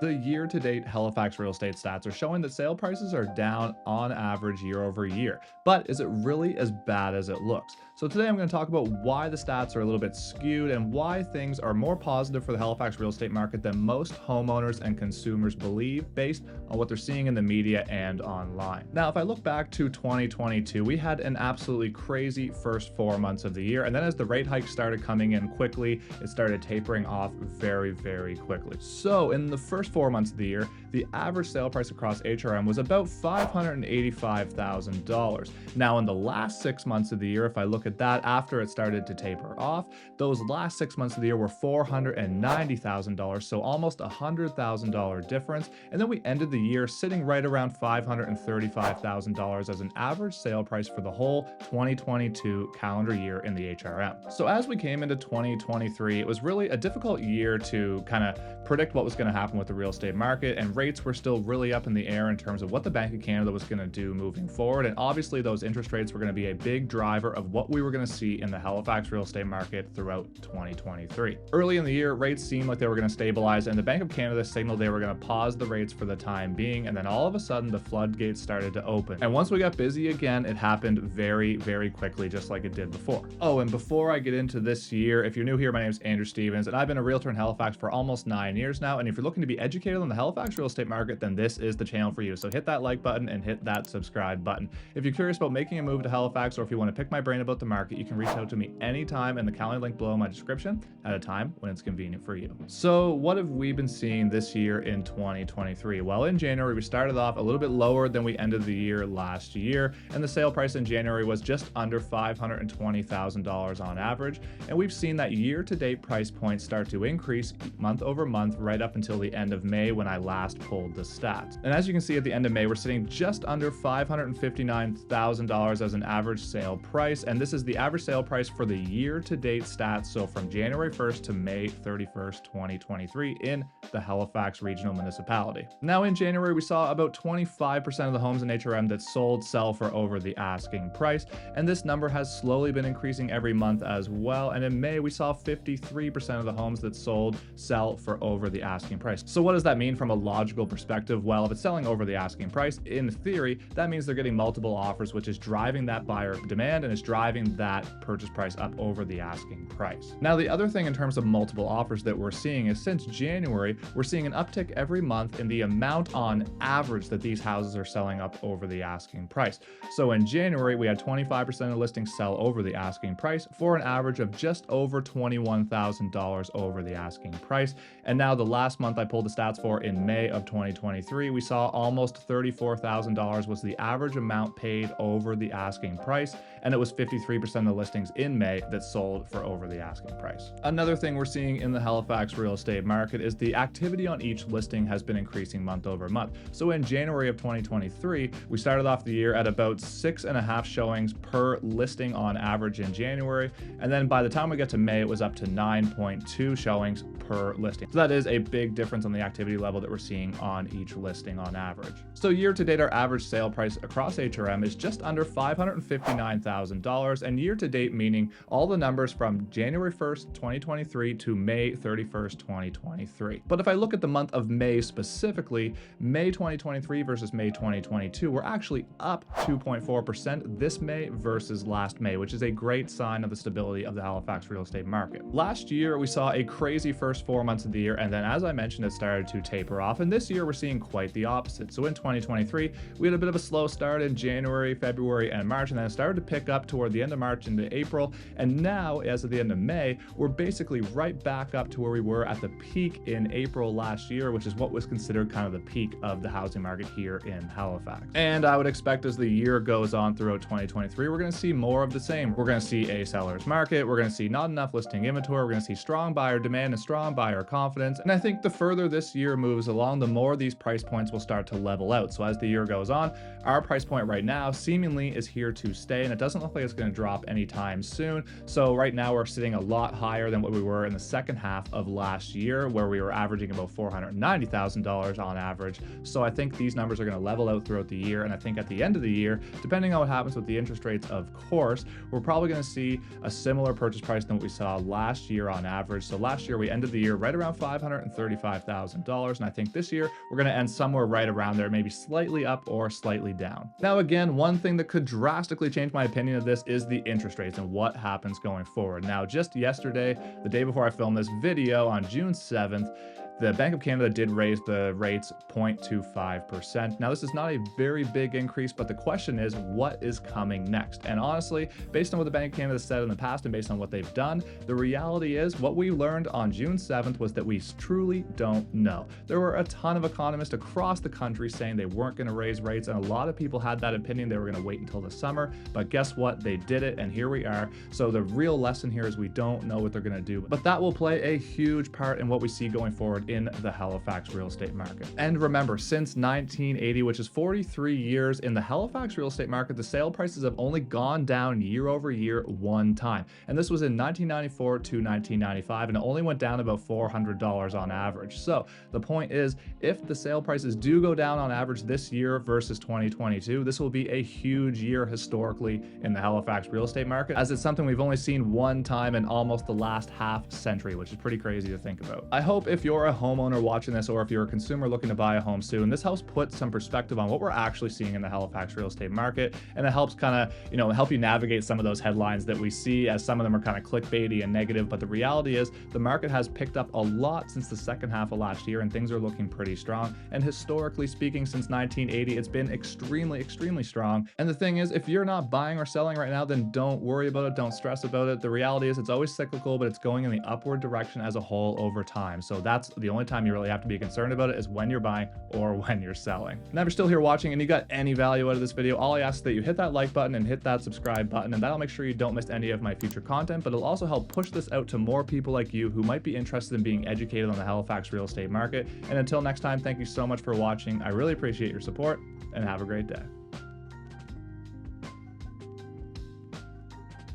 The year-to-date Halifax real estate stats are showing that sale prices are down on average year over year. But is it really as bad as it looks? So today I'm going to talk about why the stats are a little bit skewed and why things are more positive for the Halifax real estate market than most homeowners and consumers believe based on what they're seeing in the media and online. Now, if I look back to 2022, we had an absolutely crazy first 4 months of the year. And then as the rate hike started coming in quickly, it started tapering off very, very quickly. So in the first 4 months of the year, the average sale price across HRM was about $585,000. Now, in the last 6 months of the year, if I look at that after it started to taper off, those last 6 months of the year were $490,000, so almost a $100,000 difference. And then we ended the year sitting right around $535,000 as an average sale price for the whole 2022 calendar year in the HRM. So as we came into 2023, it was really a difficult year to kind of predict what was going to happen with the real estate market, and rates were still really up in the air in terms of what the Bank of Canada was going to do moving forward. And obviously those interest rates were going to be a big driver of what we were going to see in the Halifax real estate market throughout 2023. Early in the year, rates seemed like they were going to stabilize, and the Bank of Canada signaled they were going to pause the rates for the time being, and then all of a sudden the floodgates started to open. And once we got busy again, it happened very, very quickly, just like it did before. Oh, and before I get into this year, if you're new here, my name is Andrew Stevens, and I've been a realtor in Halifax for almost 9 years now. And if you're looking to be educated on the Halifax real estate market, then this is the channel for you. So hit that like button and hit that subscribe button. If you're curious about making a move to Halifax, or if you want to pick my brain about the market, you can reach out to me anytime in the calendar link below in my description at a time when it's convenient for you. So what have we been seeing this year in 2023? Well, in January, we started off a little bit lower than we ended the year last year, and the sale price in January was just under $520,000 on average. And we've seen that year-to-date price points start to increase month over month right up until the end of May when I last pulled the stats. And as you can see at the end of May, we're sitting just under $559,000 as an average sale price. And this is the average sale price for the year-to-date stats. So from January 1st to May 31st, 2023 in the Halifax Regional Municipality. Now in January, we saw about 25% of the homes in HRM that sold sell for over the asking price. And this number has slowly been increasing every month as well. And in May, we saw 53% of the homes that sold sell for over the asking price. So what does that mean from a logical perspective? Well, if it's selling over the asking price, in theory, that means they're getting multiple offers, which is driving that buyer demand and is driving that purchase price up over the asking price. Now, the other thing in terms of multiple offers that we're seeing is since January, we're seeing an uptick every month in the amount on average that these houses are selling up over the asking price. So in January, we had 25% of listings sell over the asking price for an average of just over $21,000 over the asking price. And now the last month I pulled the stats for in May of 2023, we saw almost $34,000 was the average amount paid over the asking price. And it was 53% of the listings in May that sold for over the asking price. Another thing we're seeing in the Halifax real estate market is the activity on each listing has been increasing month over month. So in January of 2023, we started off the year at about 6.5 showings per listing on average in January. And then by the time we get to May, it was up to 9.2 showings per listing. So that is a big difference on the activity level that we're seeing on each listing on average. So year to date, our average sale price across HRM is just under $559,000, and year to date meaning all the numbers from January 1st, 2023 to May 31st, 2023. But if I look at the month of May specifically, May 2023 versus May 2022, we're actually up 2.4% this May versus last May, which is a great sign of the stability of the Halifax real estate market. Last year, we saw a crazy first 4 months of the year, and then as I mentioned, it started to taper off, and this year we're seeing quite the opposite. So in 2023, we had a bit of a slow start in January, February, and March, and then it started to pick up toward the end of March into April, and now, as of the end of May, we're basically right back up to where we were at the peak in April last year, which is what was considered kind of the peak of the housing market here in Halifax. And I would expect as the year goes on throughout 2023, we're going to see more of the same. We're going to see a seller's market, we're going to see not enough listing inventory, we're going to see strong buyer demand and strong buyer confidence. And I think the further this year moves along, the more these price points will start to level out. So as the year goes on, our price point right now seemingly is here to stay, and it doesn't look like it's going to drop anytime soon. So right now we're sitting a lot higher than what we were in the second half of last year, where we were averaging about $490,000 on average. So I think these numbers are going to level out throughout the year, and I think at the end of the year, depending on what happens with the interest rates, of course, we're probably going to see a similar purchase price than what we saw last year on average. So last year we ended the year right around $535,000 $60,000. And I think this year we're going to end somewhere right around there, maybe slightly up or slightly down. Now, again, one thing that could drastically change my opinion of this is the interest rates and what happens going forward. Now, just yesterday, the day before I filmed this video on June 7th, the Bank of Canada did raise the rates 0.25%. Now, this is not a very big increase, but the question is, what is coming next? And honestly, based on what the Bank of Canada said in the past and based on what they've done, the reality is what we learned on June 7th was that we truly don't know. There were a ton of economists across the country saying they weren't going to raise rates, and a lot of people had that opinion. They were going to wait until the summer, but guess what? They did it, and here we are. So the real lesson here is we don't know what they're going to do, but that will play a huge part in what we see going forward in the Halifax real estate market. And remember, since 1980, which is 43 years, in the Halifax real estate market, the sale prices have only gone down year over year one time. And this was in 1994 to 1995, and it only went down about $400 on average. So the point is, if the sale prices do go down on average this year versus 2022, this will be a huge year historically in the Halifax real estate market, as it's something we've only seen one time in almost the last half century, which is pretty crazy to think about. I hope if you're a homeowner watching this, or if you're a consumer looking to buy a home soon, this helps put some perspective on what we're actually seeing in the Halifax real estate market, and it helps kind of, help you navigate some of those headlines that we see, as some of them are kind of clickbaity and negative. But the reality is the market has picked up a lot since the second half of last year, and things are looking pretty strong. And historically speaking, since 1980, it's been extremely, extremely strong. And the thing is, if you're not buying or selling right now, then don't worry about it. Don't stress about it. The reality is it's always cyclical, but it's going in the upward direction as a whole over time. So that's the only time you really have to be concerned about it, is when you're buying or when you're selling. And if you're still here watching and you got any value out of this video, all I ask is that you hit that like button and hit that subscribe button, and that'll make sure you don't miss any of my future content, but it'll also help push this out to more people like you who might be interested in being educated on the Halifax real estate market. And until next time, thank you so much for watching. I really appreciate your support, and have a great day.